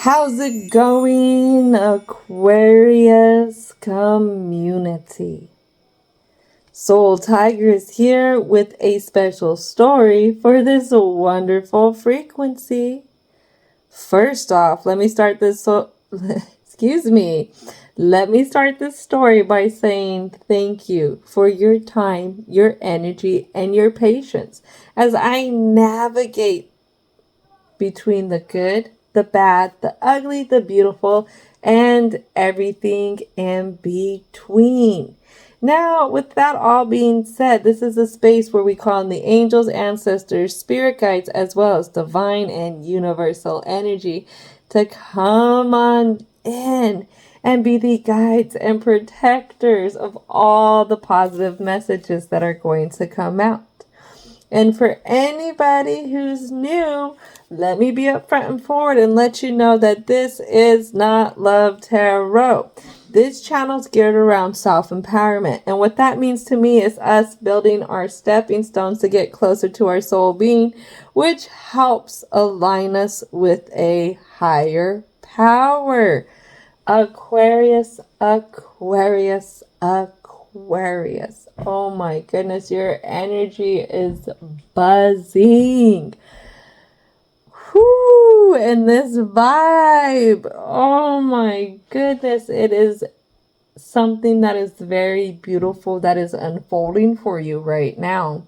How's it going, Aquarius community? Soul Tiger is here with a special story for this wonderful frequency. First off, let me start this Let me start this story by saying thank you for your time, your energy, and your patience as I navigate between the good, the bad, the ugly, the beautiful, and everything in between. Now, with that all being said, this is a space where we call on the angels, ancestors, spirit guides, as well as divine and universal energy to come on in and be the guides and protectors of all the positive messages that are going to come out. And for anybody who's new, let me be upfront and forward and let you know that this is not Love Tarot. This channel is geared around self-empowerment. And what that means to me is us building our stepping stones to get closer to our soul being, which helps align us with a higher power. Aquarius, Aquarius, Aquarius. Oh my goodness, your energy is buzzing. Whoo, and this vibe. Oh my goodness, it is something that is very beautiful that is unfolding for you right now.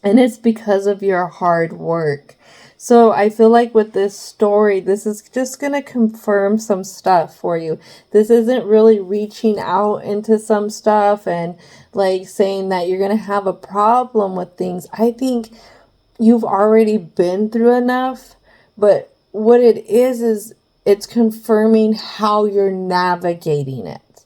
And it's because of your hard work. So I feel like with this story, this is just going to confirm some stuff for you. This isn't really reaching out into some stuff and like saying that you're going to have a problem with things. I think you've already been through enough, but what it is it's confirming how you're navigating it.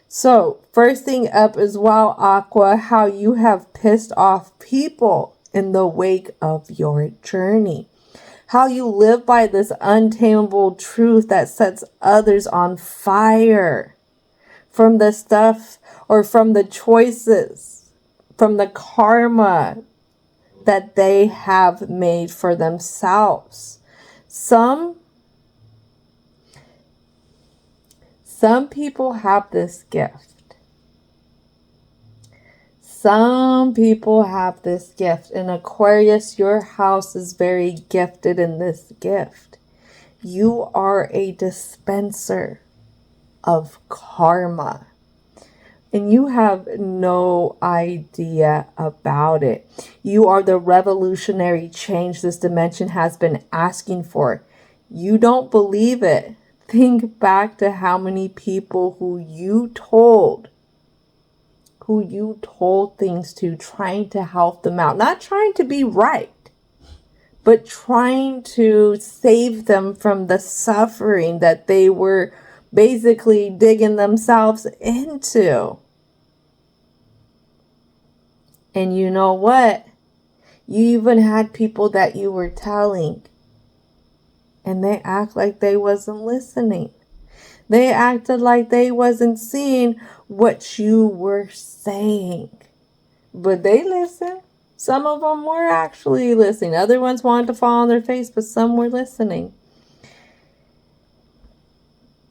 So first thing up is, wow, Aqua, how you have pissed off people in the wake of your journey. How you live by this untamable truth that sets others on fire from the stuff or from the choices, from the karma that they have made for themselves. Some people have this gift. Some people have this gift. In Aquarius, your house is very gifted in this gift. You are a dispenser of karma. And you have no idea about it. You are the revolutionary change this dimension has been asking for. You don't believe it. Think back to how many people who you told things to, trying to help them out. Not trying to be right, but trying to save them from the suffering that they were basically digging themselves into. And you know what? You even had people that you were telling, and they act like they wasn't listening. They acted like they wasn't seeing what you were saying. But they listened. Some of them were actually listening. Other ones wanted to fall on their face, but some were listening.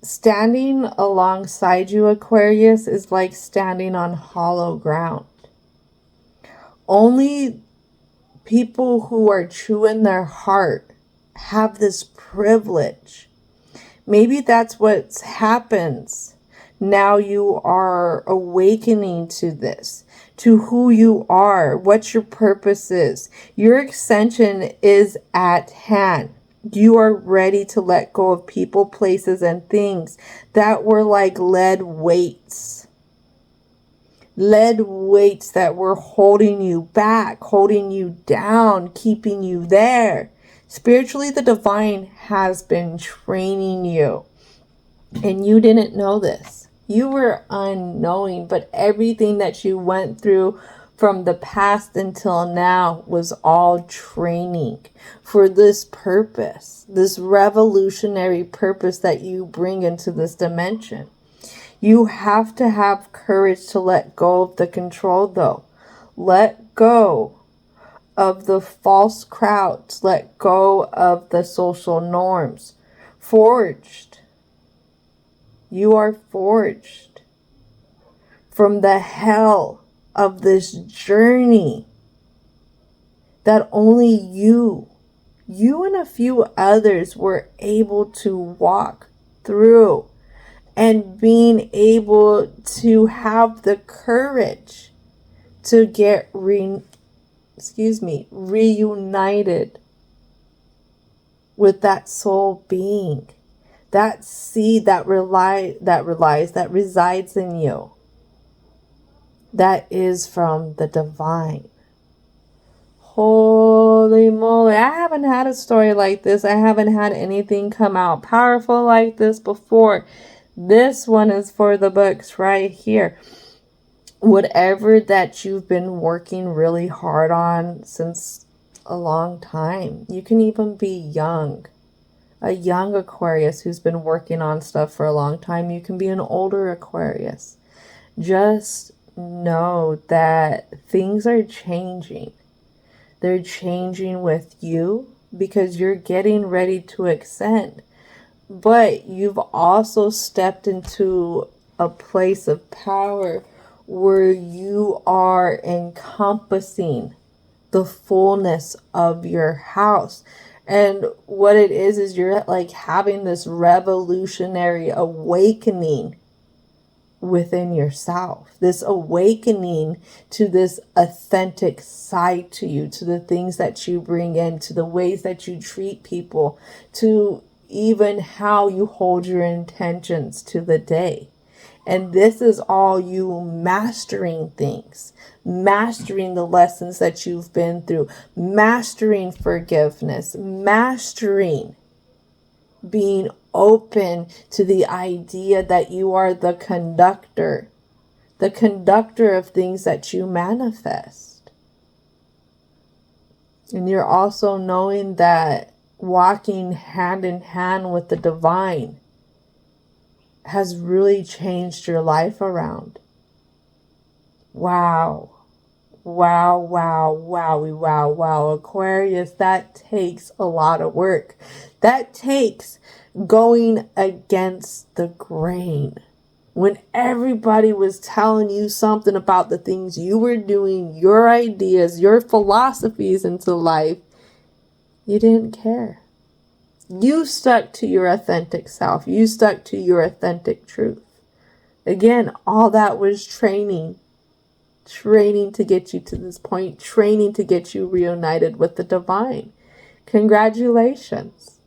Standing alongside you, Aquarius, is like standing on hollow ground. Only people who are true in their heart have this privilege. Maybe that's what happens. Now you are awakening to this, to who you are, what your purpose is. Your ascension is at hand. You are ready to let go of people, places, and things that were like lead weights. Lead weights that were holding you back, holding you down, keeping you there. Spiritually, the divine has been training you. And you didn't know this. You were unknowing, but everything that you went through from the past until now was all training for this purpose, this revolutionary purpose that you bring into this dimension. You have to have courage to let go of the control, though. Let go of the false crowds. Let go of the social norms. forged. You are forged from the hell of this journey that only you and a few others were able to walk through, and being able to have the courage to get reunited with that soul being, that seed that resides in you, that is from the divine. Holy moly, I haven't had a story like this. I haven't had anything come out powerful like this before. This one is for the books right here. Whatever that you've been working really hard on since a long time. You can even be young. A young Aquarius who's been working on stuff for a long time. You can be an older Aquarius. Just know that things are changing. They're changing with you because you're getting ready to ascend. But you've also stepped into a place of power where you are encompassing the fullness of your house. And what it is you're like having this revolutionary awakening within yourself, this awakening to this authentic side to you, to the things that you bring in, to the ways that you treat people, to even how you hold your intentions to the day. And this is all you mastering things, mastering the lessons that you've been through, mastering forgiveness, mastering being open to the idea that you are the conductor of things that you manifest. And you're also knowing that walking hand in hand with the divine has really changed your life around. Wow. Wow, wow, wowie, wow, wow. Aquarius, that takes a lot of work. That takes going against the grain. When everybody was telling you something about the things you were doing, your ideas, your philosophies into life, you didn't care. You stuck to your authentic self. You stuck to your authentic truth. Again, all that was training to get you to this point, training to get you reunited with the divine. Congratulations.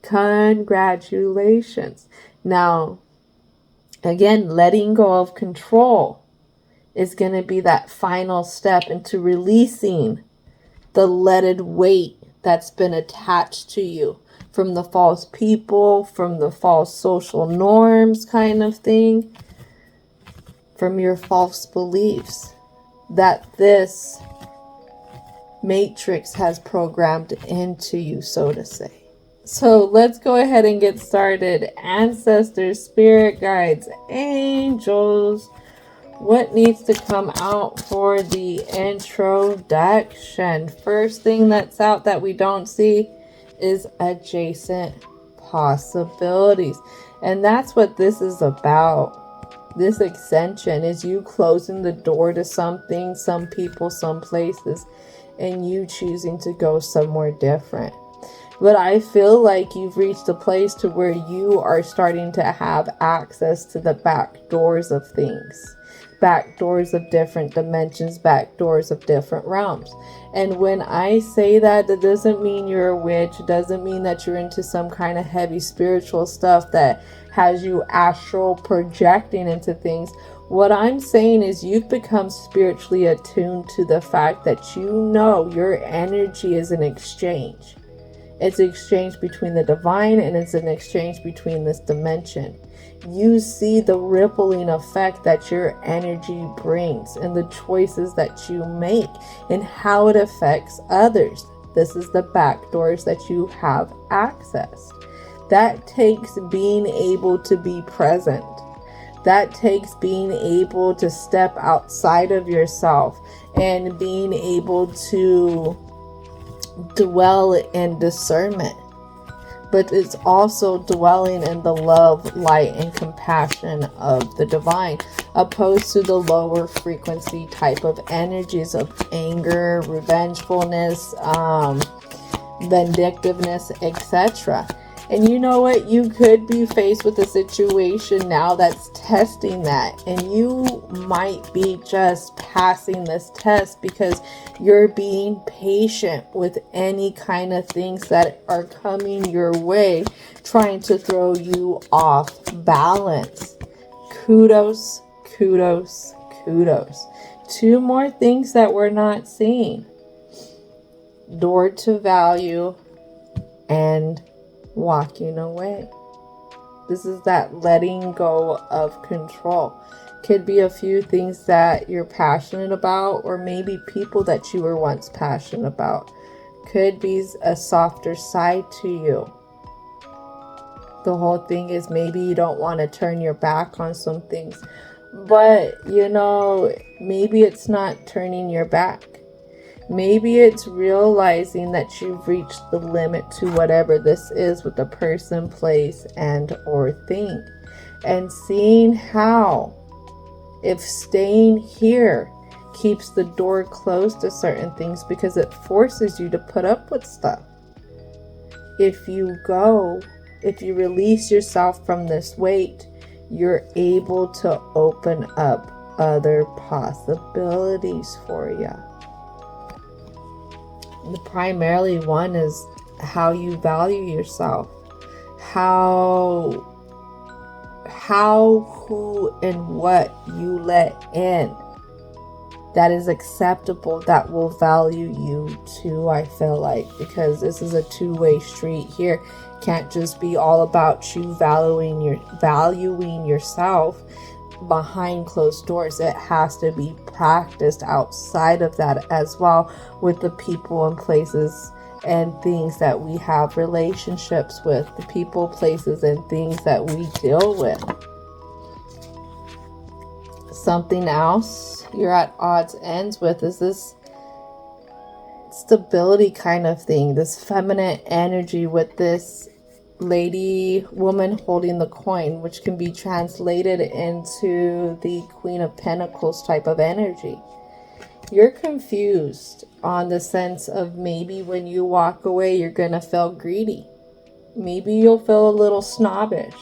Congratulations. Now, again, letting go of control is going to be that final step into releasing the leaded weight that's been attached to you from the false people, from the false social norms kind of thing, from your false beliefs that this matrix has programmed into you, so to say. So let's go ahead and get started. Ancestors, spirit guides, angels, what needs to come out for the introduction? First thing that's out that we don't see is adjacent possibilities. And that's what this is about. This ascension is you closing the door to something, some people, some places, and you choosing to go somewhere different. But I feel like you've reached a place to where you are starting to have access to the back doors of things. Back doors of different dimensions, back doors of different realms. And when I say that, that doesn't mean you're a witch. It doesn't mean that you're into some kind of heavy spiritual stuff that has you astral projecting into things. What I'm saying is you've become spiritually attuned to the fact that you know your energy is an exchange. It's an exchange between the divine and it's an exchange between this dimension. You see the rippling effect that your energy brings and the choices that you make and how it affects others. This is the back doors that you have accessed. That takes being able to be present. That takes being able to step outside of yourself and being able to dwell in discernment. but it's also dwelling in the love, light, and compassion of the divine, opposed to the lower frequency type of energies of anger, revengefulness, vindictiveness, etc. And you know what? You could be faced with a situation now that's testing that. And you might be just passing this test because you're being patient with any kind of things that are coming your way, trying to throw you off balance. Kudos, kudos, kudos. 2 more things that we're not seeing. Door to value and walking away. This is that letting go of control. Could be a few things that you're passionate about, or maybe people that you were once passionate about. Could be a softer side to you. The whole thing is maybe you don't want to turn your back on some things, but you know, maybe it's not turning your back. Maybe it's realizing that you've reached the limit to whatever this is with the person, place, and or thing. And seeing how, if staying here keeps the door closed to certain things because it forces you to put up with stuff. If you go, if you release yourself from this weight, you're able to open up other possibilities for you. The primarily one is how you value yourself, how, who, and what you let in that is acceptable, that will value you too, I feel like, because this is a two-way street here. Can't just be all about you valuing yourself behind closed doors. It has to be practiced outside of that as well, with the people and places and things that we have relationships with, the people, places, and things that we deal with. Something else you're at odds ends with is this stability kind of thing, this feminine energy with this woman holding the coin, which can be translated into the Queen of Pentacles type of energy. You're confused on the sense of maybe when you walk away, you're going to feel greedy. Maybe you'll feel a little snobbish.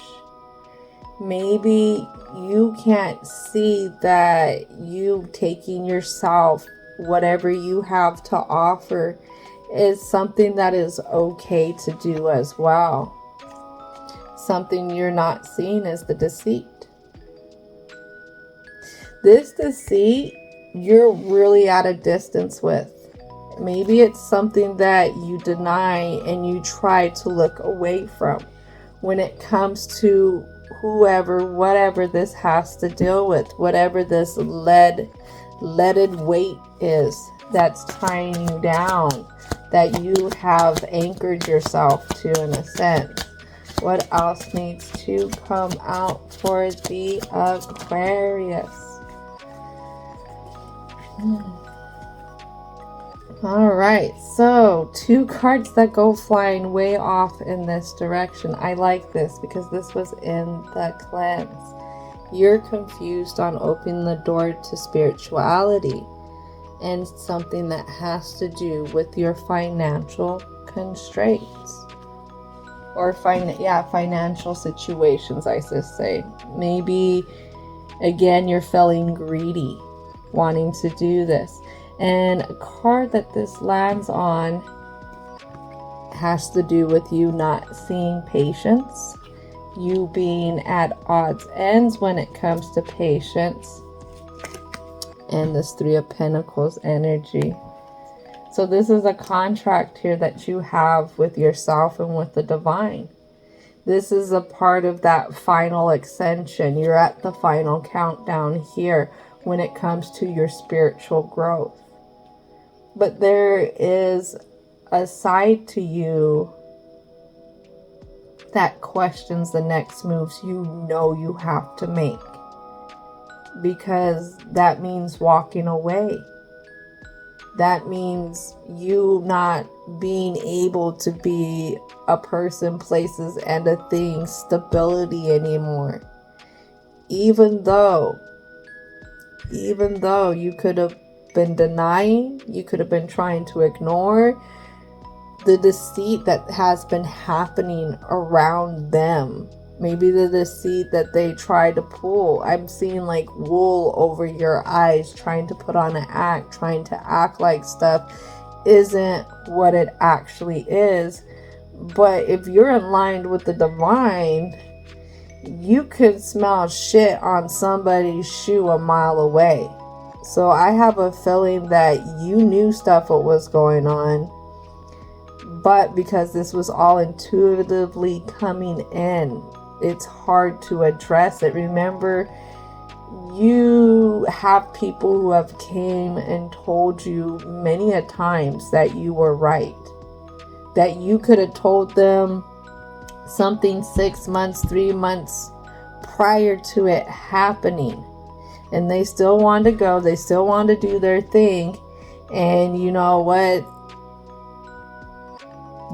Maybe you can't see that you taking yourself, whatever you have to offer, is something that is okay to do as well. Something you're not seeing is the deceit. This deceit, you're really at a distance with. Maybe it's something that you deny and you try to look away from when it comes to whoever, whatever this has to deal with, whatever this leaded weight is that's tying you down, that you have anchored yourself to in a sense. What else needs to come out for the Aquarius? Alright, so 2 cards that go flying way off in this direction. I like this because this was in the cleanse. You're confused on opening the door to spirituality and something that has to do with your financial constraints. Or financial situations, I should say. Maybe, again, you're feeling greedy, wanting to do this. And a card that this lands on has to do with you not seeing patience, you being at odds ends when it comes to patience, and this 3 of Pentacles energy. So this is a contract here that you have with yourself and with the divine. This is a part of that final ascension. You're at the final countdown here when it comes to your spiritual growth. But there is a side to you that questions the next moves you know you have to make. Because that means walking away. That means you not being able to be a person, places, and a thing, stability anymore. Even though you could have been denying, you could have been trying to ignore the deceit that has been happening around them. Maybe the deceit that they try to pull. I'm seeing like wool over your eyes, trying to put on an act, trying to act like stuff isn't what it actually is. But if you're aligned with the divine, you could smell shit on somebody's shoe a mile away. So I have a feeling that you knew stuff what was going on, but because this was all intuitively coming in, it's hard to address it. Remember, you have people who have came and told you many a times that you were right, that you could have told them something 6 months, 3 months prior to it happening, and they still want to go, they still want to do their thing. And you know what,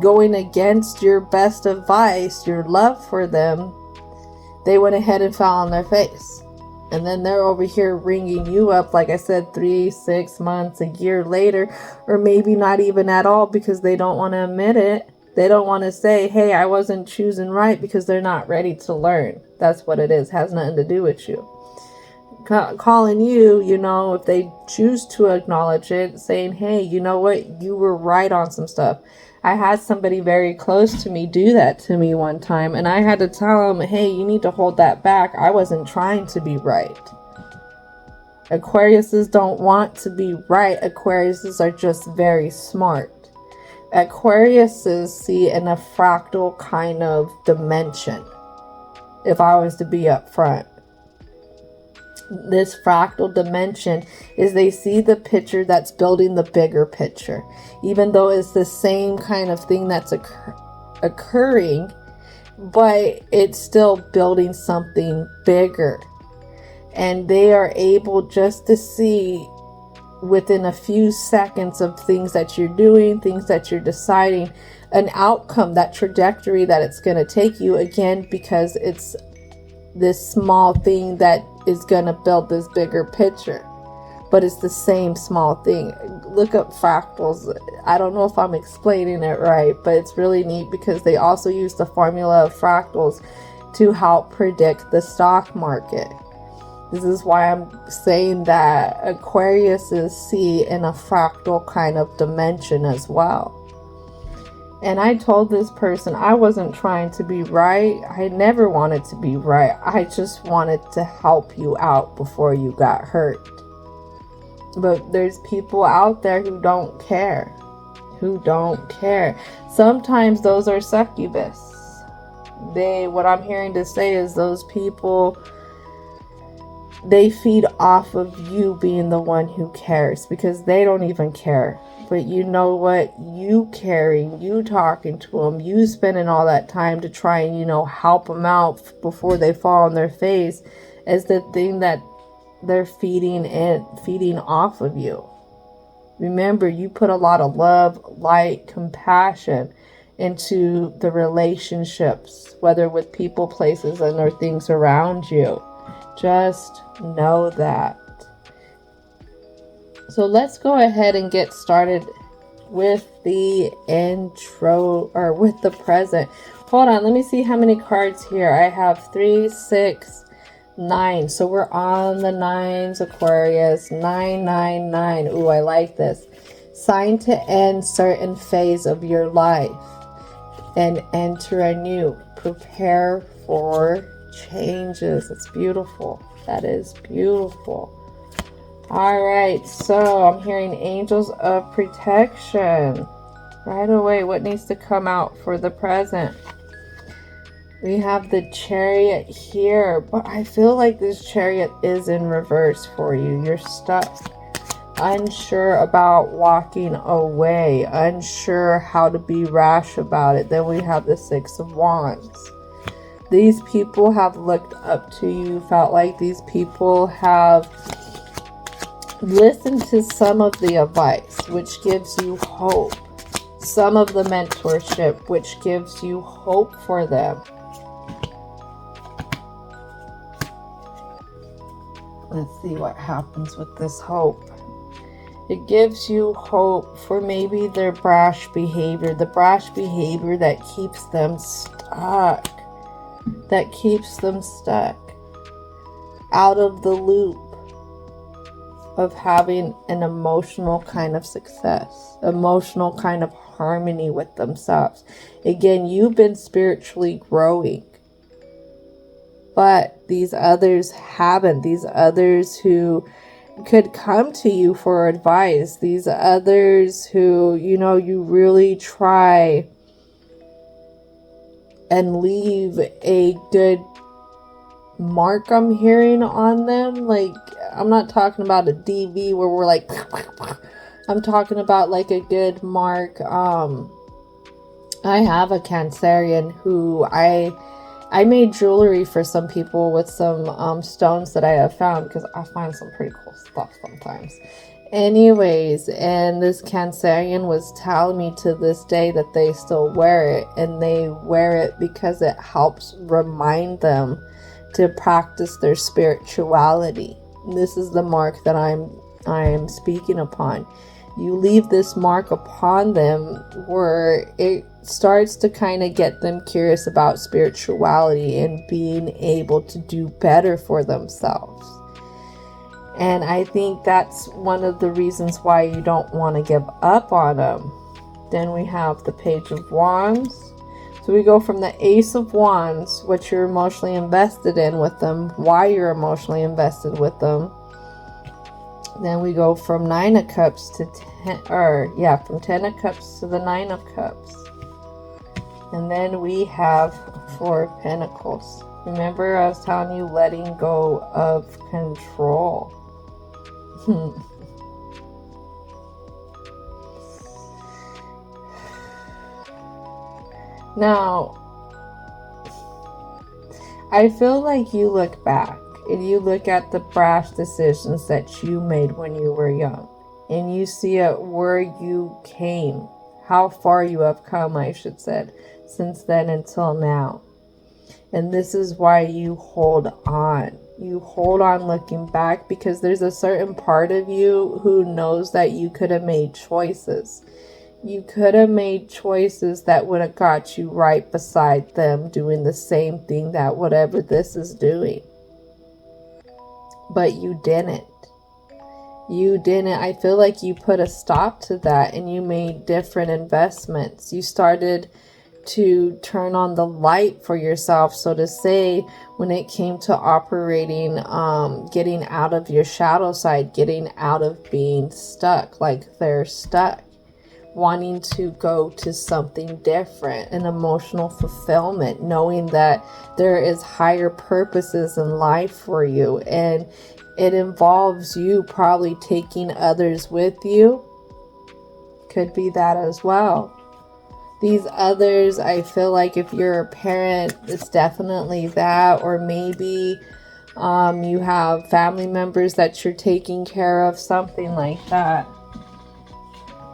going against your best advice, your love for them, they went ahead and fell on their face. And then they're over here ringing you up, like I said, 3, 6 months, a year later, or maybe not even at all, because they don't want to admit it. They don't want to say, hey, I wasn't choosing right, because they're not ready to learn. That's what it is. It has nothing to do with you. Calling you, you know, if they choose to acknowledge it, saying, hey, you know what, you were right on some stuff. I had somebody very close to me do that to me one time, and I had to tell them, hey, you need to hold that back. I wasn't trying to be right. Aquariuses don't want to be right. Aquariuses are just very smart. Aquariuses see in a fractal kind of dimension, if I was to be up front. This fractal dimension is they see the picture that's building the bigger picture, even though it's the same kind of thing that's occurring, but it's still building something bigger. And they are able just to see within a few seconds of things that you're doing, things that you're deciding, an outcome, that trajectory that it's going to take you, again, because it's this small thing that is going to build this bigger picture, but it's the same small thing. Look up fractals. I don't know if I'm explaining it right, but it's really neat because they also use the formula of fractals to help predict the stock market. This is why I'm saying that Aquariuses see in a fractal kind of dimension as well. And I told this person I wasn't trying to be right. I never wanted to be right. I just wanted to help you out before you got hurt. But there's people out there who don't care. Sometimes those are succubus. What I'm hearing to say is those people, they feed off of you being the one who cares, because they don't even care. But you know what? You caring, you talking to them, you spending all that time to try and, you know, help them out before they fall on their face is the thing that they're feeding off of you. Remember, you put a lot of love, light, compassion into the relationships, whether with people, places, and or things around you. Just know that. So let's go ahead and get started with the intro, or with the present. Hold on, let me see how many cards here. I have 3, 6, 9. So we're on the 9s, Aquarius. 999. Ooh, I like this. Sign to end certain phase of your life and enter a new. Prepare for changes. It's beautiful. That is beautiful. All right, so I'm hearing angels of protection. Right away, what needs to come out for the present? We have the Chariot here, but I feel like this Chariot is in reverse for you. You're stuck, unsure about walking away, unsure how to be rash about it. Then we have the Six of Wands. These people have looked up to you, felt like these people have Listen to some of the advice, which gives you hope. Some of the mentorship, which gives you hope for them. Let's see what happens with this hope. It gives you hope for maybe their brash behavior. The brash behavior that keeps them stuck. That keeps them stuck. Out of the loop of having an emotional kind of success. Emotional kind of harmony with themselves. Again, you've been spiritually growing. But these others haven't. These others who could come to you for advice. These others who, you know, you really try and leave a good mark, I'm hearing, on them. Like, I'm not talking about a DV where we're like, I'm talking about like a good mark. I have a Cancerian who I made jewelry for some people with some stones that I have found, because I find some pretty cool stuff sometimes. Anyways, and this Cancerian was telling me to this day that they still wear it, and they wear it because it helps remind them to practice their spirituality. This is the mark that I'm speaking upon. You leave this mark upon them where it starts to kind of get them curious about spirituality and being able to do better for themselves. And I think that's one of the reasons why you don't want to give up on them. Then we have the Page of Wands. So we go from the Ace of Wands, what you're emotionally invested in with them, why you're emotionally invested with them. Then we go from 9 of Cups to from 10 of Cups to the 9 of Cups. And then we have 4 of Pentacles. Remember, I was telling you, letting go of control. Now, I feel like you look back and you look at the brash decisions that you made when you were young, and you see where you came, how far you have come, I should say, since then until now. And this is why you hold on. You hold on looking back, because there's a certain part of you who knows that you could have made choices. You could have made choices that would have got you right beside them doing the same thing that whatever this is doing. But you didn't. You didn't. I feel like you put a stop to that and you made different investments. You started to turn on the light for yourself, so to say, when it came to operating, getting out of your shadow side, getting out of being stuck like they're stuck, wanting to go to something different, an emotional fulfillment, knowing that there is higher purposes in life for you, and it involves you probably taking others with you. Could be that as well. These others, I feel like if you're a parent, it's definitely that. Or maybe you have family members that you're taking care of, something like that.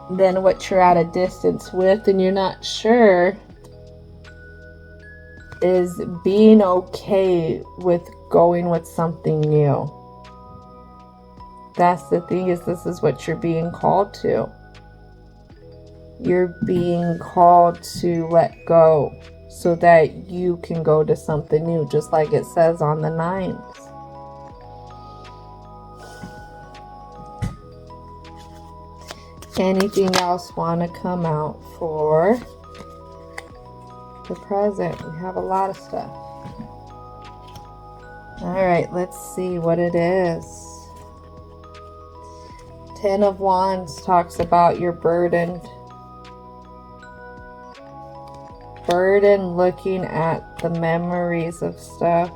Then what you're at a distance with and you're not sure is being okay with going with something new. That's the thing, is this is what you're being called to. You're being called to let go so that you can go to something new, just like it says on the 9s. Anything else want to come out for the present? We have a lot of stuff. All right, let's see what it is. 10 of Wands talks about your burden, looking at the memories of stuff.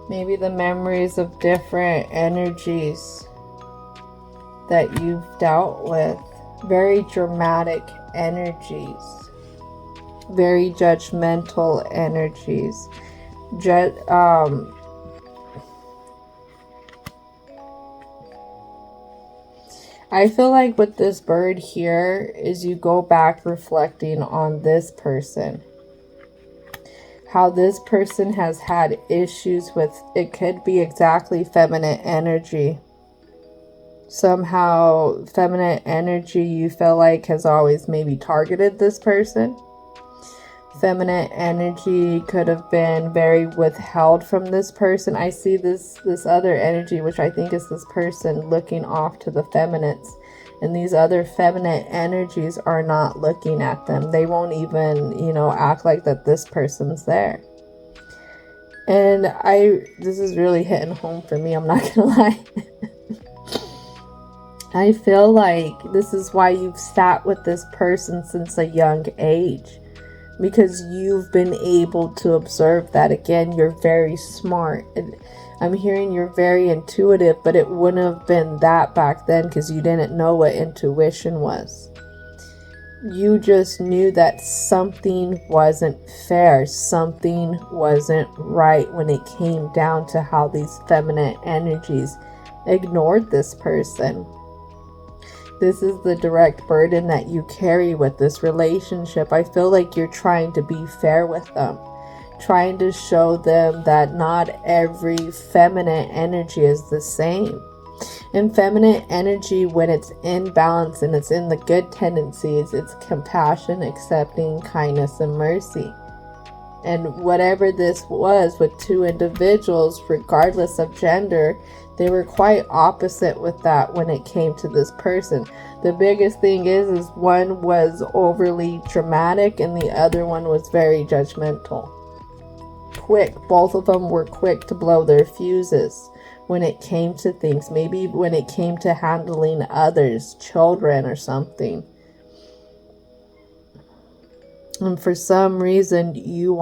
Maybe the memories of different energies that you've dealt with. Very dramatic energies. Very judgmental energies. I feel like with this bird here is you go back reflecting on this person. How this person has had issues with, it could be exactly feminine energy. Somehow feminine energy you feel like has always maybe targeted this person. Feminine energy could have been very withheld from this person. I see this other energy, which I think is this person looking off to the feminines. And these other feminine energies are not looking at them. They won't even, act like that this person's there. And this is really hitting home for me, I'm not gonna lie. I feel like this is why you've sat with this person since a young age. Because you've been able to observe that. Again, you're very smart. And I'm hearing you're very intuitive, but it wouldn't have been that back then because you didn't know what intuition was. You just knew that something wasn't fair. Something wasn't right when it came down to how these feminine energies ignored this person. This is the direct burden that you carry with this relationship. I feel like you're trying to be fair with them. Trying to show them that not every feminine energy is the same. And feminine energy, when it's in balance and it's in the good tendencies, it's compassion, accepting, kindness, and mercy. And whatever this was with two individuals, regardless of gender, they were quite opposite with that when it came to this person. The biggest thing is one was overly dramatic and the other one was very judgmental. Quick. Both of them were quick to blow their fuses when it came to things. Maybe when it came to handling others, children or something. And for some reason you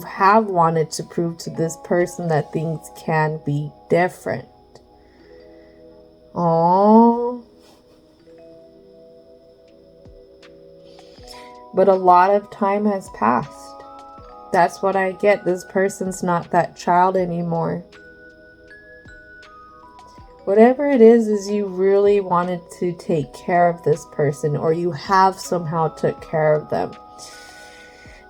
have wanted to prove to this person that things can be different. Oh. But a lot of time has passed. That's what I get. This person's not that child anymore. Whatever it is you really wanted to take care of this person, or you have somehow took care of them.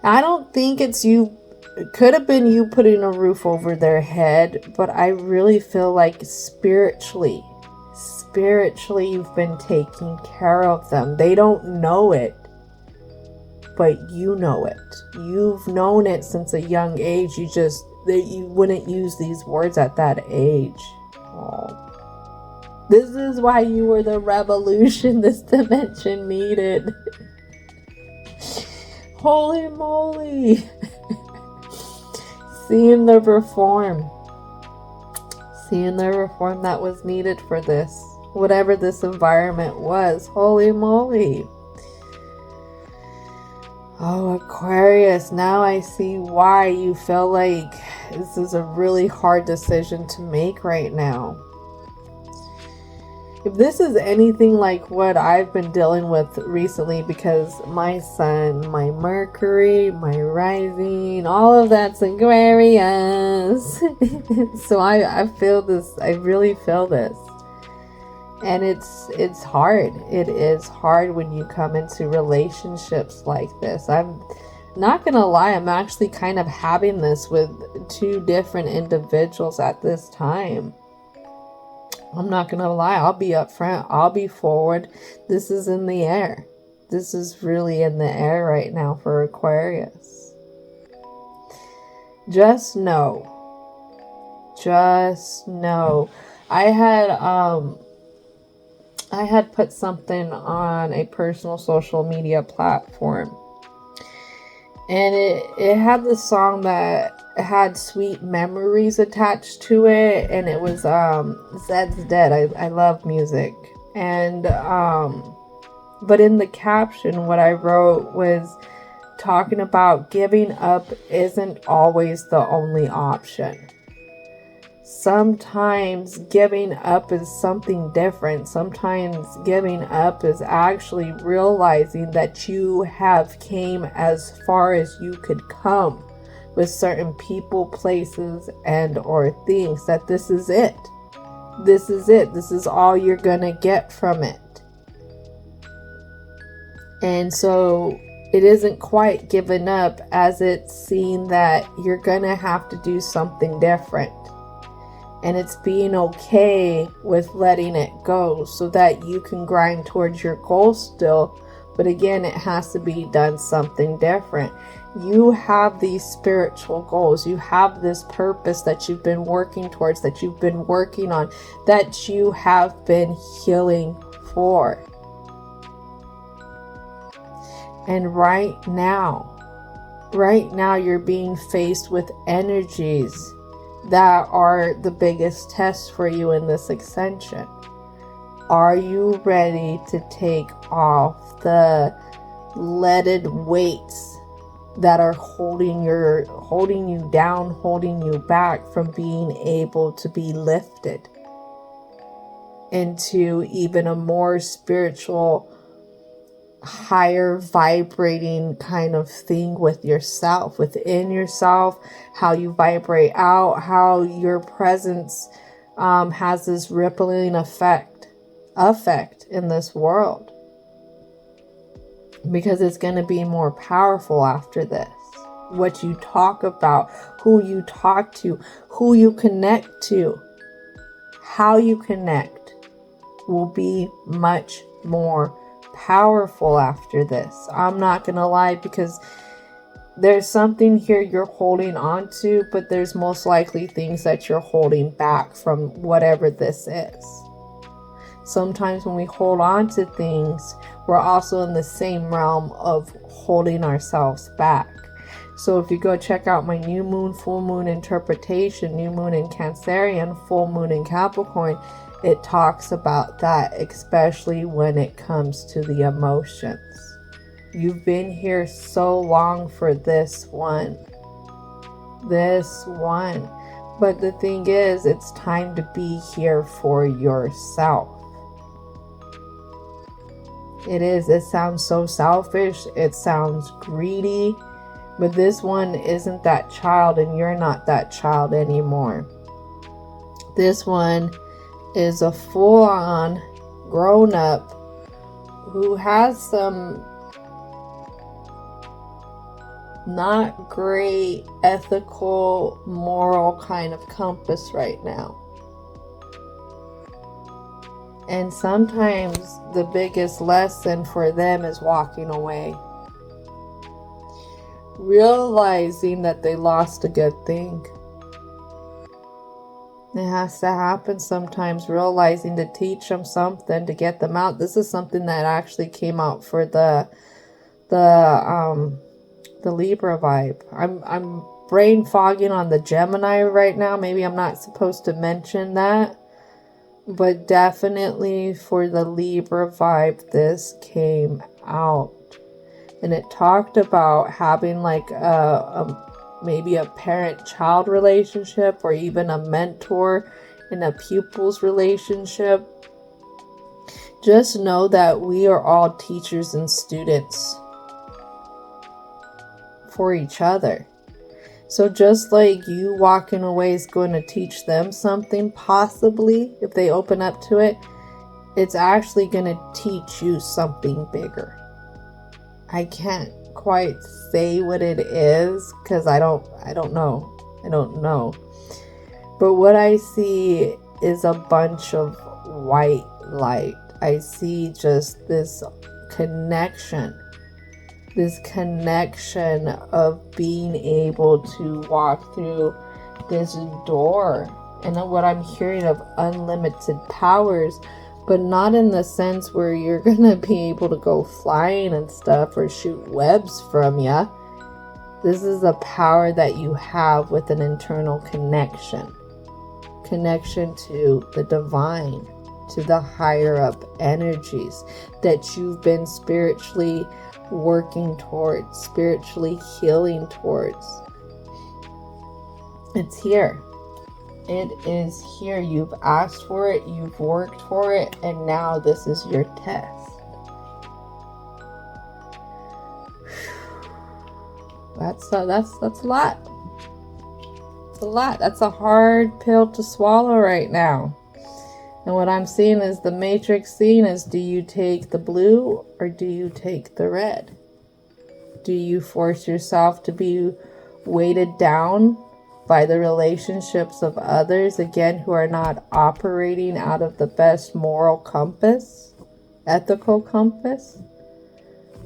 I don't think it's you. It could have been you putting a roof over their head, but I really feel like spiritually you've been taking care of them. They don't know it, but you know it. You've known it since a young age. You wouldn't use these words at that age. Oh. This is why you were the revolution this dimension needed. Holy moly. Seeing the reform that was needed for this. Whatever this environment was. Holy moly. Oh, Aquarius, now I see why you feel like this is a really hard decision to make right now. If this is anything like what I've been dealing with recently, because my sun, my Mercury, my rising, all of that's Aquarius. So I feel this, I really feel this. And it's hard. It is hard when you come into relationships like this. I'm not gonna lie, I'm actually kind of having this with two different individuals at this time. I'm not gonna lie, I'll be up front, I'll be forward. This is in the air. This is really in the air right now for Aquarius. Just know. I had put something on a personal social media platform. And it had this song that had sweet memories attached to it. And it was Zed's Dead. I love music. And but in the caption, what I wrote was talking about giving up isn't always the only option. Sometimes giving up is something different. Sometimes giving up is actually realizing that you have came as far as you could come with certain people, places, and or things, that this is it. this is it. This is all you're gonna get from it. And so it isn't quite given up, as it's seen that you're gonna have to do something different. And it's being okay with letting it go so that you can grind towards your goal still. But again, it has to be done something different. You have these spiritual goals. You have this purpose that you've been working towards, that you've been working on, that you have been healing for. And right now you're being faced with energies that are the biggest test for you in this ascension. Are you ready to take off the leaded weights that are holding you down, holding you back from being able to be lifted into even a more spiritual, higher vibrating kind of thing with yourself, within yourself, how you vibrate out, how your presence has this rippling effect in this world, because it's going to be more powerful after this. What you talk about, who you talk to, who you connect to, how you connect will be much more powerful after this. I'm not gonna lie, because there's something here you're holding on to, but there's most likely things that you're holding back from whatever this is. Sometimes when we hold on to things, we're also in the same realm of holding ourselves back. So if you go check out my new moon, full moon interpretation, new moon in Cancerian, full moon in Capricorn, it talks about that, especially when it comes to the emotions. You've been here so long for this one. But the thing is, it's time to be here for yourself. It is. It sounds so selfish. It sounds greedy. But this one isn't that child, and you're not that child anymore. This one is a full-on grown-up who has some not great ethical, moral kind of compass right now. And sometimes the biggest lesson for them is walking away. Realizing that they lost a good thing. It has to happen sometimes, realizing to teach them something, to get them out. This is something that actually came out for the Libra vibe. I'm brain fogging on the Gemini right now. Maybe I'm not supposed to mention that, but definitely for the Libra vibe, this came out. And it talked about having like maybe a parent-child relationship, or even a mentor and a pupil's relationship. Just know that we are all teachers and students for each other. So just like you walking away is going to teach them something, possibly, if they open up to it, it's actually going to teach you something bigger. I can't quite say what it is, because I don't know. But what I see is a bunch of white light. I see just this connection of being able to walk through this door. And what I'm hearing of unlimited powers, but not in the sense where you're gonna be able to go flying and stuff or shoot webs from ya. This is a power that you have with an internal connection to the divine, to the higher up energies that you've been spiritually working towards, spiritually healing towards. It's here. It is here. You've asked for it, you've worked for it, and now this is your test. That's a lot. It's a lot. That's a hard pill to swallow right now. And what I'm seeing is the matrix scene is, do you take the blue or do you take the red? Do you force yourself to be weighted down by the relationships of others, again, who are not operating out of the best moral compass, ethical compass?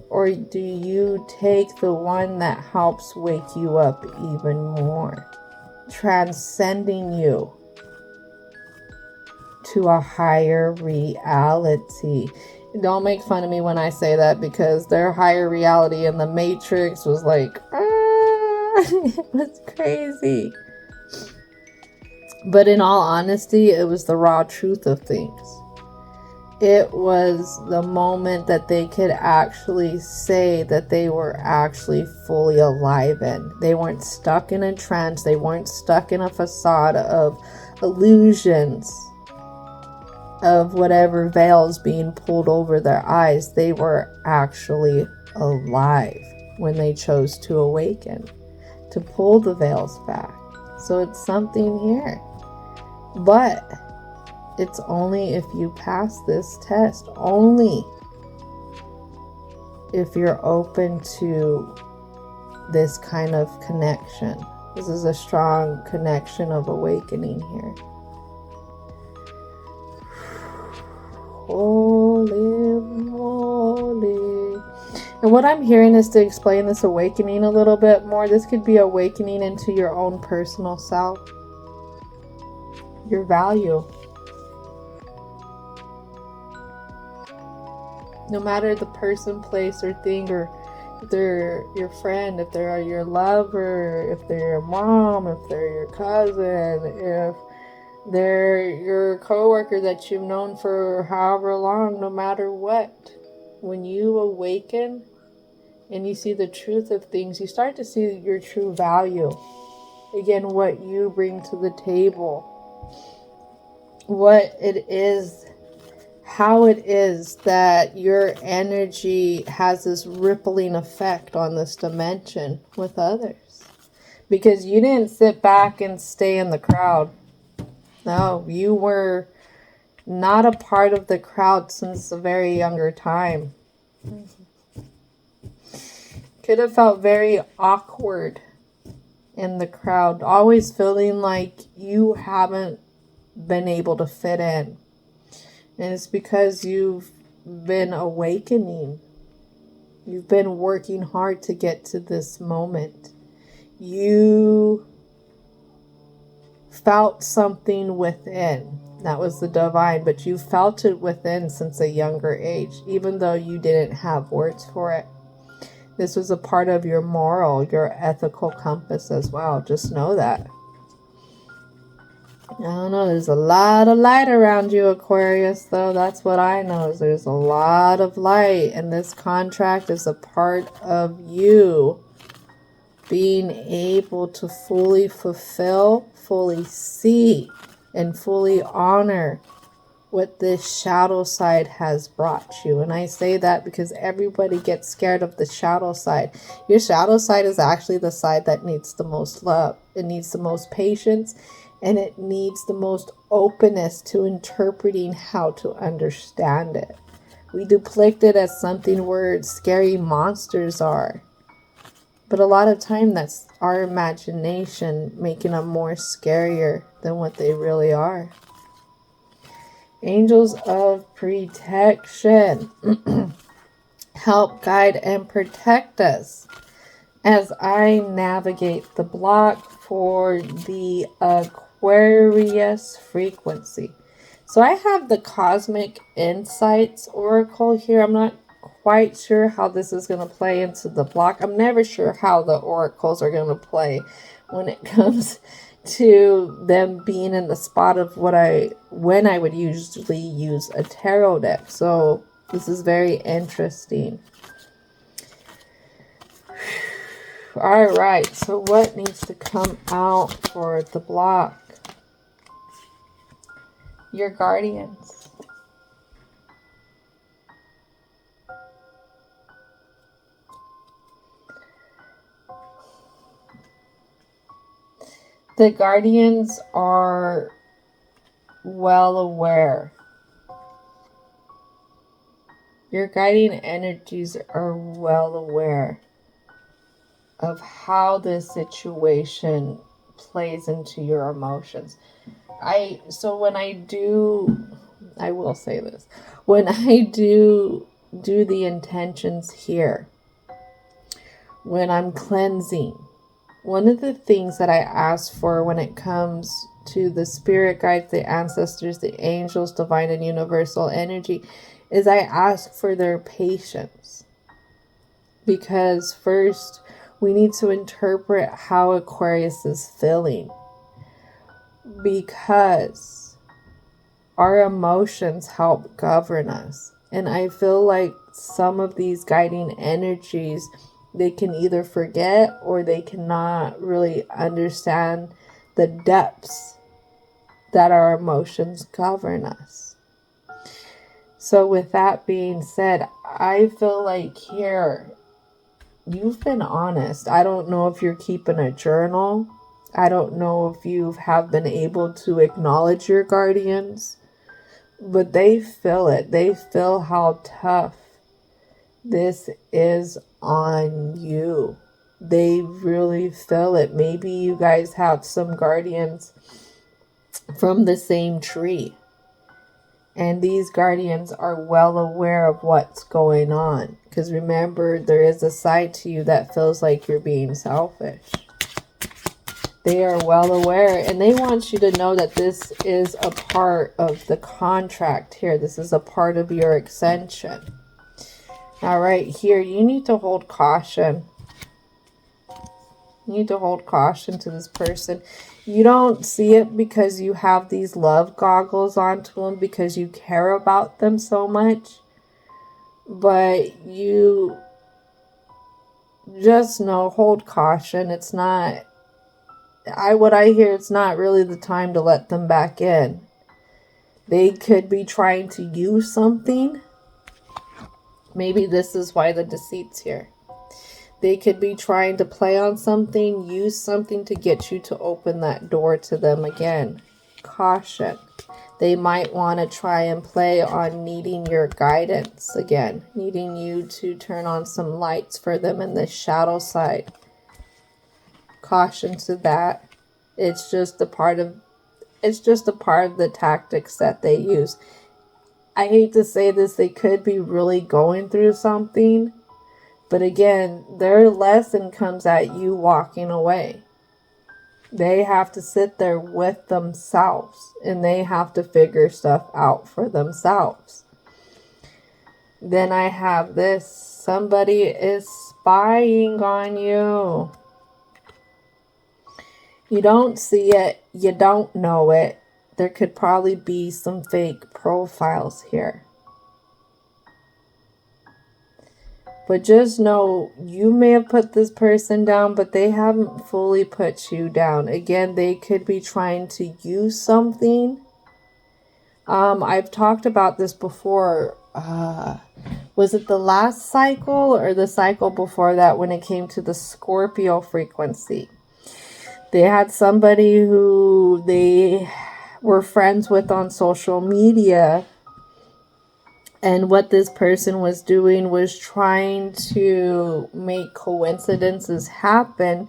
Or do you take the one that helps wake you up even more, transcending you to a higher reality? Don't make fun of me when I say that, because their higher reality in the Matrix was like, it was crazy. But in all honesty, it was the raw truth of things. It was the moment that they could actually say that they were actually fully alive in. They weren't stuck in a trance. They weren't stuck in a facade of illusions, of whatever veils being pulled over their eyes. They were actually alive when they chose to awaken, to pull the veils back. So it's something here. But it's only if you pass this test, only if you're open to this kind of connection. This is a strong connection of awakening here. Holy moly. And what I'm hearing is to explain this awakening a little bit more. This could be awakening into your own personal self, your value. No matter the person, place, or thing, or if they're your friend, if they're your lover, if they're your mom, if they're your cousin, if they're your coworker that you've known for however long, no matter what, when you awaken and you see the truth of things, you start to see your true value. Again, what you bring to the table, what it is, how it is that your energy has this rippling effect on this dimension with others. Because you didn't sit back and stay in the crowd. No, you were not a part of the crowd since a very younger time. Could have felt very awkward in the crowd, always feeling like you haven't been able to fit in. And it's because you've been awakening. You've been working hard to get to this moment. You felt something within. That was the divine, but you felt it within since a younger age, even though you didn't have words for it. This was a part of your moral, your ethical compass as well. Just know that. I don't know, there's a lot of light around you, Aquarius, though. That's what I know, is there's a lot of light, and this contract is a part of you being able to fully fulfill, fully see, and fully honor what this shadow side has brought you. And I say that because everybody gets scared of the shadow side. Your shadow side is actually the side that needs the most love. It needs the most patience, and it needs the most openness to interpreting how to understand it. We depict it as something where scary monsters are. But a lot of time that's our imagination making them more scarier than what they really are. Angels of protection. Help, guide, and protect us as I navigate the block for the Aquarius frequency. So I have the Cosmic Insights Oracle here. I'm not quite sure how this is going to play into the block. I'm never sure how the oracles are going to play when it comes to them being in the spot of when I would usually use a tarot deck. So this is very interesting. All right, so what needs to come out for the block? Your guardians. The guardians are well aware. Your guiding energies are well aware of how this situation plays into your emotions. So when I will say this, when I do the intentions here, when I'm cleansing, one of the things that I ask for when it comes to the spirit guides, the ancestors, the angels, divine and universal energy, is I ask for their patience. Because first, we need to interpret how Aquarius is feeling. Because our emotions help govern us. And I feel like some of these guiding energies, they can either forget or they cannot really understand the depths that our emotions govern us. So with that being said, I feel like here, you've been honest. I don't know if you're keeping a journal. I don't know if you have been able to acknowledge your guardians, but they feel it. They feel how tough this is on you. They really feel it. Maybe you guys have some guardians from the same tree. And these guardians are well aware of what's going on. Because remember, there is a side to you that feels like you're being selfish. They are well aware. And they want you to know that this is a part of the contract here. This is a part of your ascension. All right, here, you need to hold caution. You need to hold caution to this person. You don't see it because you have these love goggles onto them because you care about them so much. But you just know, hold caution. It's not, what I hear, it's not really the time to let them back in. They could be trying to use something. Maybe this is why the deceit's here. They could be trying to play on something, use something to get you to open that door to them again. Caution. They might want to try and play on needing your guidance again. Needing you to turn on some lights for them in the shadow side. Caution to that. It's just a part of the tactics that they use. I hate to say this, they could be really going through something. But again, their lesson comes at you walking away. They have to sit there with themselves. And they have to figure stuff out for themselves. Then I have this. Somebody is spying on you. You don't see it. You don't know it. There could probably be some fake profiles here. But just know, you may have put this person down, but they haven't fully put you down. Again, they could be trying to use something. I've talked about this before. Was it the last cycle or the cycle before that when it came to the Scorpio frequency? They had somebody who they were friends with on social media. And what this person was doing was trying to make coincidences happen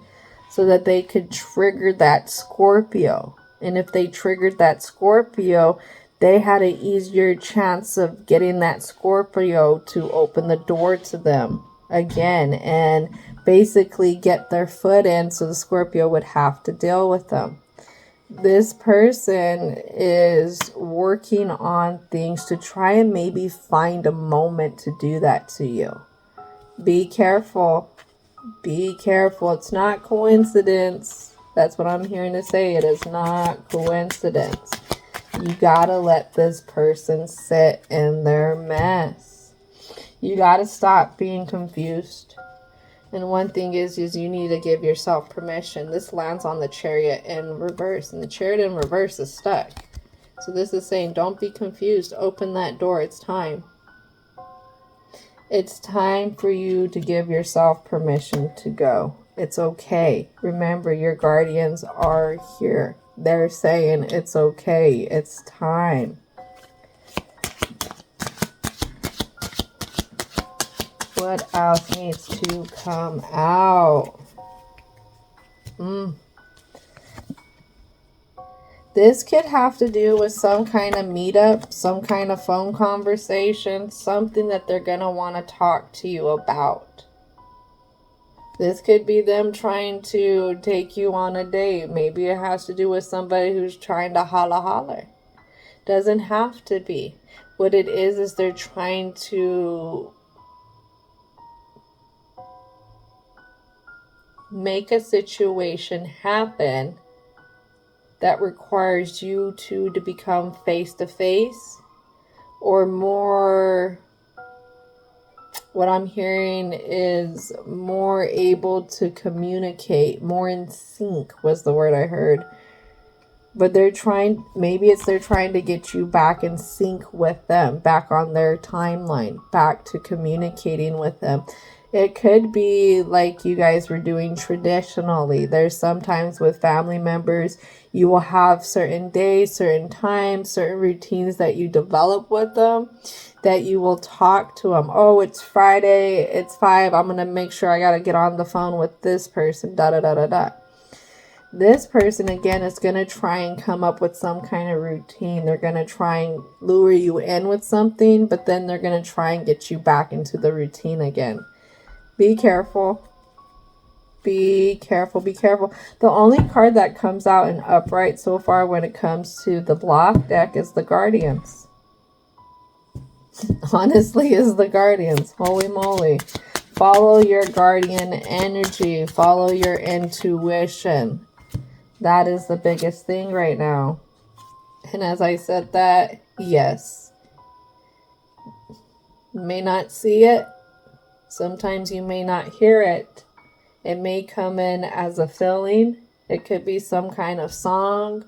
so that they could trigger that Scorpio. And if they triggered that Scorpio, they had an easier chance of getting that Scorpio to open the door to them again and basically get their foot in so the Scorpio would have to deal with them. This person is working on things to try and maybe find a moment to do that to you. Be careful. Be careful. It's not coincidence. That's what I'm hearing to say. It is not coincidence. You gotta let this person sit in their mess. You gotta stop being confused. And one thing is you need to give yourself permission. This lands on the Chariot in reverse. And the Chariot in reverse is stuck. So this is saying, don't be confused. Open that door. It's time. It's time for you to give yourself permission to go. It's okay. Remember, your guardians are here. They're saying it's okay. It's time. What else needs to come out? This could have to do with some kind of meetup, some kind of phone conversation, something that they're going to want to talk to you about. This could be them trying to take you on a date. Maybe it has to do with somebody who's trying to holler. Doesn't have to be. What it is they're trying to make a situation happen that requires you two to become face-to-face, or more, what I'm hearing is more able to communicate, more in sync was the word I heard. But they're trying, maybe they're trying to get you back in sync with them, back on their timeline, back to communicating with them. It could be like you guys were doing traditionally. There's sometimes with family members, you will have certain days, certain times, certain routines that you develop with them, that you will talk to them. Oh, it's Friday, it's 5. I'm going to make sure I got to get on the phone with this person, da-da-da-da-da. This person, again, is going to try and come up with some kind of routine. They're going to try and lure you in with something, but then they're going to try and get you back into the routine again. Be careful. Be careful. Be careful. The only card that comes out in upright so far when it comes to the block deck is the Guardians. Honestly, is the Guardians. Holy moly. Follow your guardian energy. Follow your intuition. That is the biggest thing right now. And as I said that, yes. You may not see it. Sometimes you may not hear it. It may come in as a feeling. It could be some kind of song.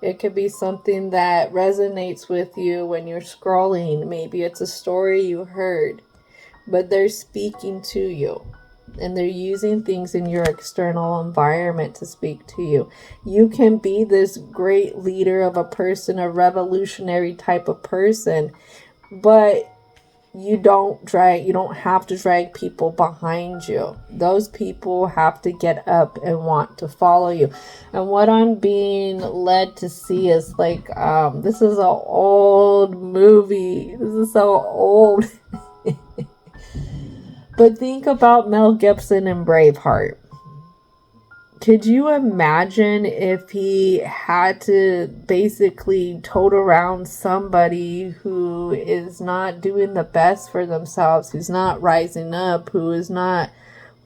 It could be something that resonates with you when you're scrolling. Maybe it's a story you heard. But they're speaking to you. And they're using things in your external environment to speak to you. You can be this great leader of a person, a revolutionary type of person. But you don't have to drag people behind you. Those people have to get up and want to follow you. And what I'm being led to see is like, this is an old movie. This is so old. But think about Mel Gibson in Braveheart. Could you imagine if he had to basically tote around somebody who is not doing the best for themselves, who's not rising up, who is not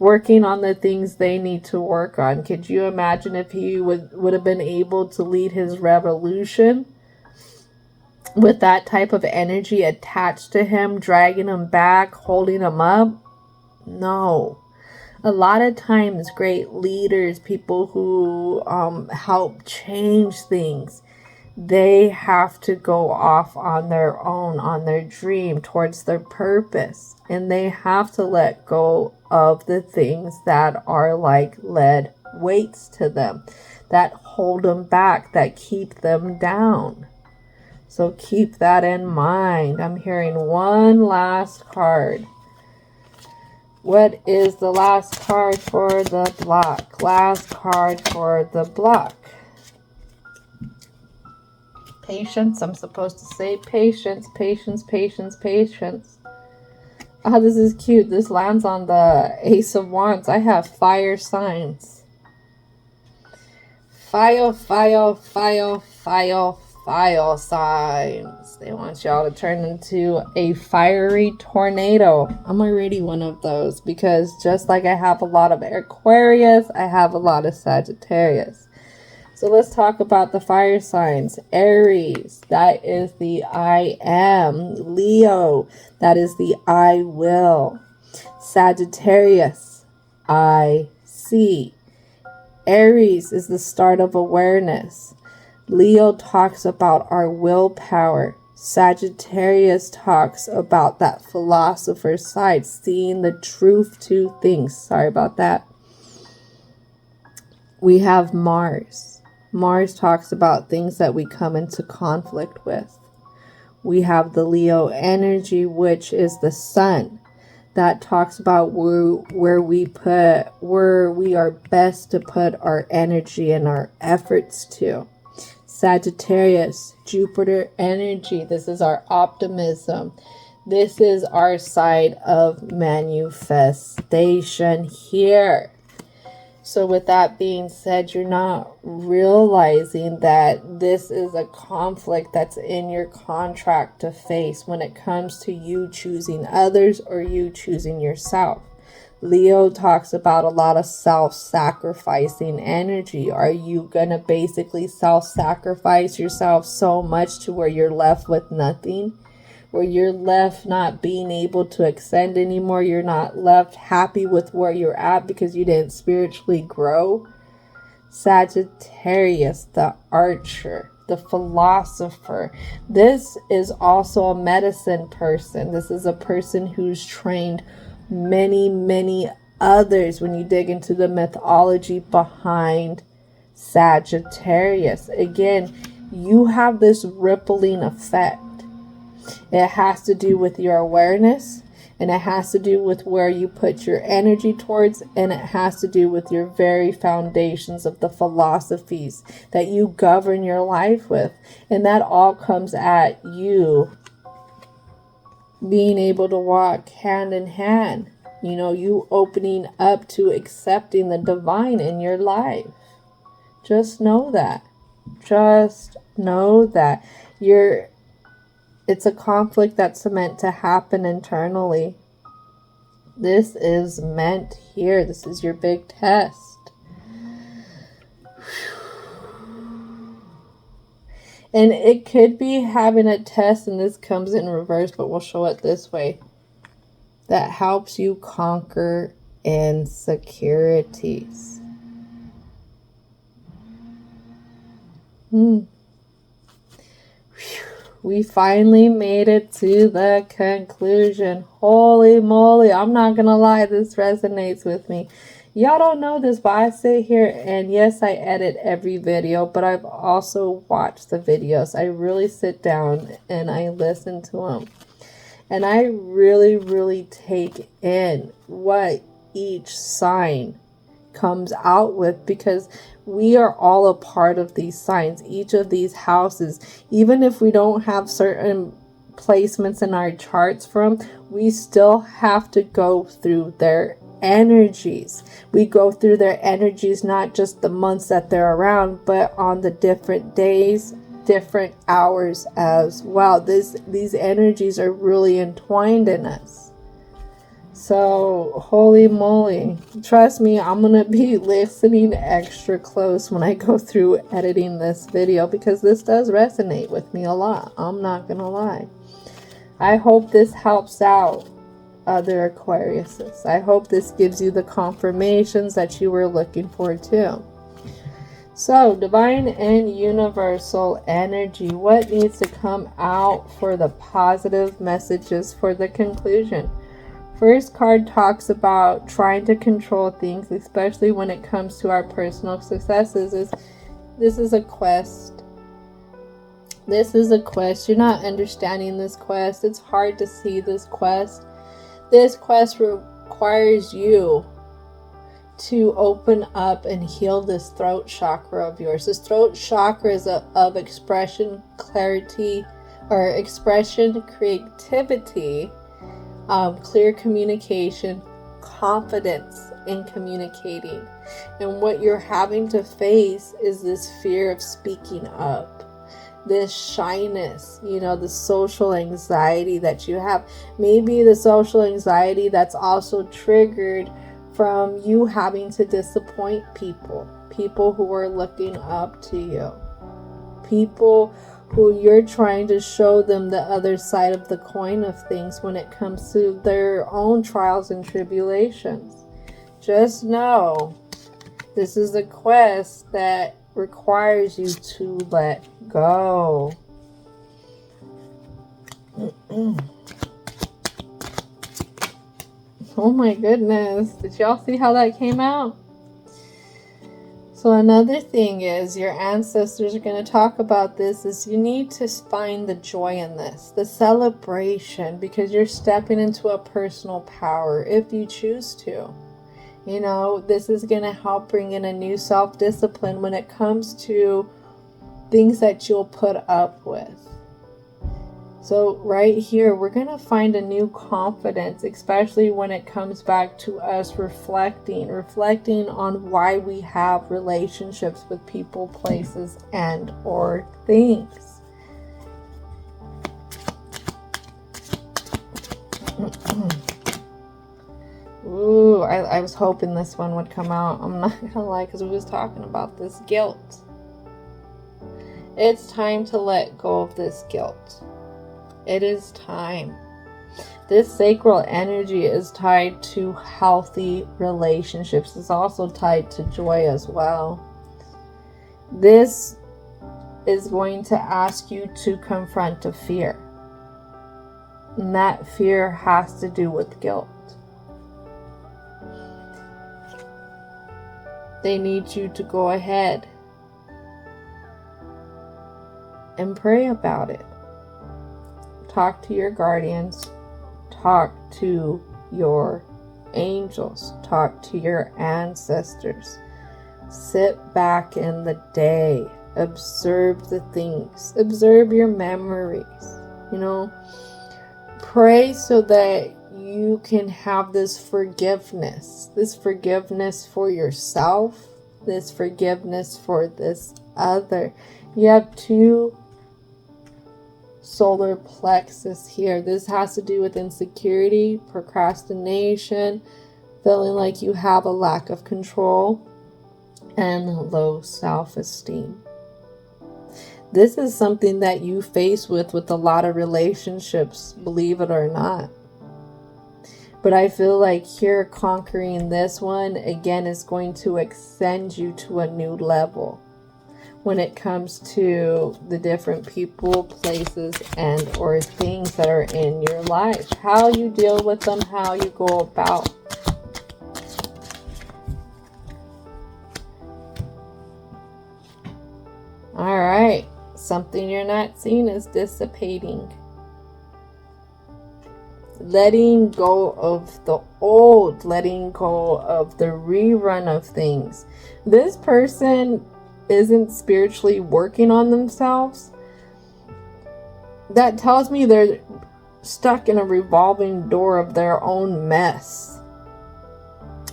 working on the things they need to work on? Could you imagine if he would have been able to lead his revolution with that type of energy attached to him, dragging him back, holding him up? No. A lot of times, great leaders, people who help change things, they have to go off on their own, on their dream, towards their purpose. And they have to let go of the things that are like lead weights to them, that hold them back, that keep them down. So keep that in mind. I'm hearing one last card. What is the last card for the block? Last card for the block. Patience. I'm supposed to say patience, patience, patience, patience. Oh, this is cute. This lands on the Ace of Wands. I have fire signs. Fire, fire, fire, fire, fire signs. They want y'all to turn into a fiery tornado. I'm already one of those, because just like I have a lot of Aquarius, I have a lot of Sagittarius. So let's talk about the fire signs. Aries, that is the I am. Leo, that is the I will. Sagittarius, I see. Aries is the start of awareness. Leo talks about our willpower. Sagittarius talks about that philosopher side, seeing the truth to things. Sorry about that. We have Mars. Mars talks about things that we come into conflict with. We have the Leo energy, which is the sun. That talks about where we are best to put our energy and our efforts to. Sagittarius, Jupiter energy. This is our optimism. This is our side of manifestation here. So with that being said, you're not realizing that this is a conflict that's in your contract to face when it comes to you choosing others or you choosing yourself. Leo talks about a lot of self-sacrificing energy. Are you going to basically self-sacrifice yourself so much to where you're left with nothing? Where you're left not being able to ascend anymore. You're not left happy with where you're at because you didn't spiritually grow. Sagittarius, the archer, the philosopher. This is also a medicine person. This is a person who's trained many others when you dig into the mythology behind Sagittarius. Again, you have this rippling effect. It has to do with your awareness, and it has to do with where you put your energy towards, and it has to do with your very foundations of the philosophies that you govern your life with. And that all comes at you being able to walk hand in hand. You know, you opening up to accepting the divine in your life. Just know that. Just know that. It's a conflict that's meant to happen internally. This is meant here. This is your big test. And it could be having a test, and this comes in reverse, but we'll show it this way. That helps you conquer insecurities. We finally made it to the conclusion. Holy moly, I'm not gonna lie, this resonates with me. Y'all don't know this, but I sit here and yes, I edit every video, but I've also watched the videos. I really sit down and I listen to them. And I really take in what each sign comes out with, because we are all a part of these signs, each of these houses. Even if we don't have certain placements in our charts from, we still have to go through their energies. We go through their energies, not just the months that they're around, but on the different days, different hours as well. These energies are really entwined in us. So, holy moly. Trust me, I'm going to be listening extra close when I go through editing this video, because this does resonate with me a lot. I'm not going to lie. I hope this helps out other Aquariuses. I hope this gives you the confirmations that you were looking for too. So, divine and universal energy. What needs to come out for the positive messages for the conclusion? First card talks about trying to control things, especially when it comes to our personal successes. This is a quest. This is a quest. You're not understanding this quest. It's hard to see this quest. This quest requires you to open up and heal this throat chakra of yours. This throat chakra is of expression, clarity, or expression, creativity, clear communication, confidence in communicating. And what you're having to face is this fear of speaking up, this shyness, you know, the social anxiety that you have. Maybe the social anxiety that's also triggered from you having to disappoint people who are looking up to you, people who you're trying to show them the other side of the coin of things when it comes to their own trials and tribulations. Just know this is a quest that requires you to let go. Oh my goodness. Did y'all see how that came out? So another thing is, your ancestors are going to talk about this, is you need to find the joy in this, the celebration, because you're stepping into a personal power if you choose to. You know, this is going to help bring in a new self-discipline when it comes to things that you'll put up with. So right here, we're going to find a new confidence, especially when it comes back to us reflecting on why we have relationships with people, places, and or things. Ooh, I was hoping this one would come out. I'm not going to lie, because we was talking about this guilt. It's time to let go of this guilt. It is time. This sacral energy is tied to healthy relationships. It's also tied to joy as well. This is going to ask you to confront a fear. And that fear has to do with guilt. They need you to go ahead and pray about it. Talk to your guardians, talk to your angels, talk to your ancestors. Sit back in the day, observe the things, observe your memories, you know, pray so that you can have this forgiveness for yourself, this forgiveness for this other. You have 2 solar plexus here. This has to do with insecurity, procrastination, feeling like you have a lack of control, and low self-esteem. This is something that you face with a lot of relationships, believe it or not. But I feel like here, conquering this one again is going to extend you to a new level when it comes to the different people, places, and or things that are in your life. How you deal with them, how you go about. Alright, something you're not seeing is dissipating. Letting go of the old, letting go of the rerun of things. This person isn't spiritually working on themselves. That tells me they're stuck in a revolving door of their own mess.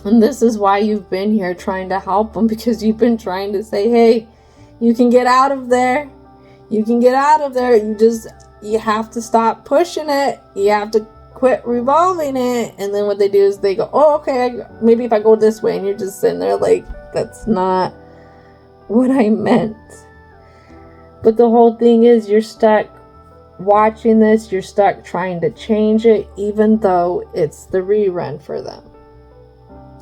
And this is why you've been here trying to help them, because you've been trying to say, hey, you can get out of there. You can get out of there. You have to stop pushing it. You have to quit revolving it. And then what they do is they go, oh, okay, maybe if I go this way. And you're just sitting there like, that's not what I meant. But the whole thing is, you're stuck watching this. You're stuck trying to change it, even though it's the rerun for them.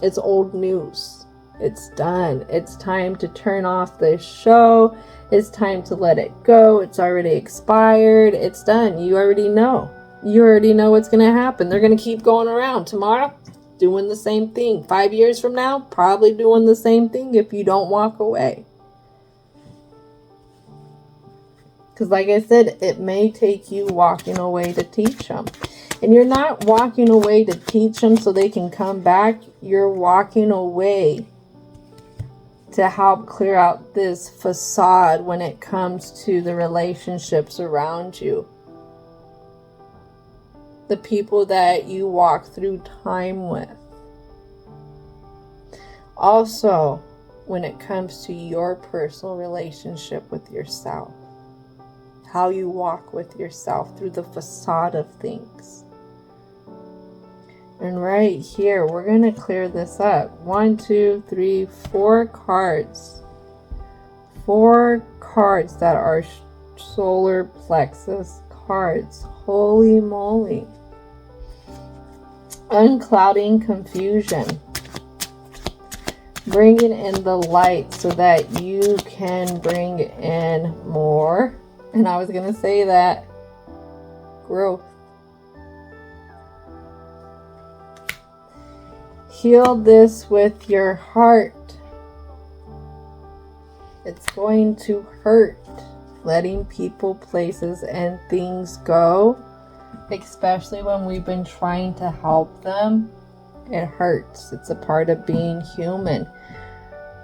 It's old news. It's done. It's time to turn off this show. It's time to let it go. It's already expired. It's done. You already know. You already know what's going to happen. They're going to keep going around. Tomorrow, doing the same thing. 5 years from now, probably doing the same thing if you don't walk away. Because like I said, it may take you walking away to teach them. And you're not walking away to teach them so they can come back. You're walking away to help clear out this facade when it comes to the relationships around you. The people that you walk through time with. Also, when it comes to your personal relationship with yourself. How you walk with yourself through the facade of things. And right here, we're going to clear this up. 1, 2, 3, 4 cards. 4 cards that are solar plexus cards. Holy moly. Unclouding confusion. Bringing in the light so that you can bring in more. And I was going to say that. Growth. Heal this with your heart. It's going to hurt letting people, places, and things go, especially when we've been trying to help them. It hurts. It's a part of being human.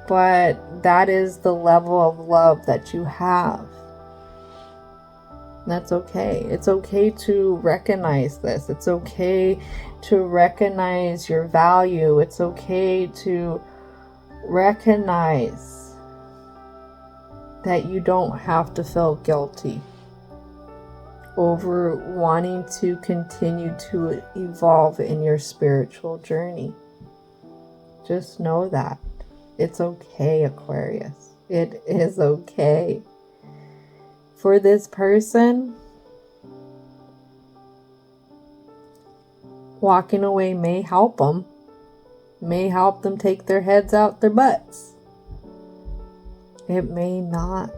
But that is the level of love that you have. That's okay. It's okay to recognize this. It's okay to recognize your value. It's okay to recognize that you don't have to feel guilty over wanting to continue to evolve in your spiritual journey. Just know that. It's okay, Aquarius. It is okay. For this person, walking away may help them take their heads out their butts. It may not,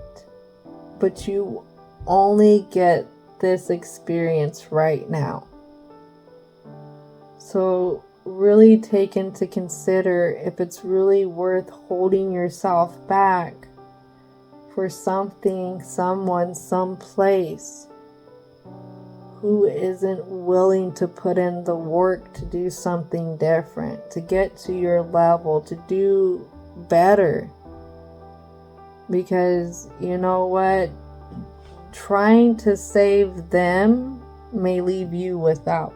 but you only get this experience right now. So really take into consider if it's really worth holding yourself back for something, someone, someplace who isn't willing to put in the work to do something different, to get to your level, to do better. Because you know what? Trying to save them may leave you without.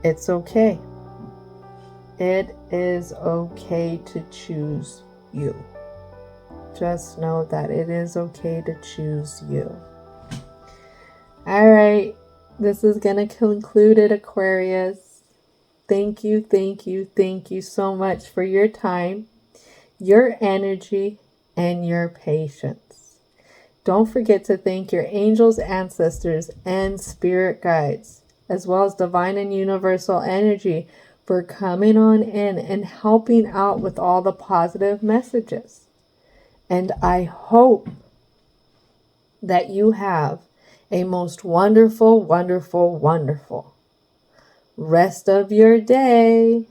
It's okay. It is okay to choose you. Just know that it is okay to choose you. Alright, this is going to conclude it, Aquarius. Thank you so much for your time, your energy, and your patience. Don't forget to thank your angels, ancestors, and spirit guides, as well as divine and universal energy for coming on in and helping out with all the positive messages. And I hope that you have a most wonderful, wonderful, wonderful rest of your day.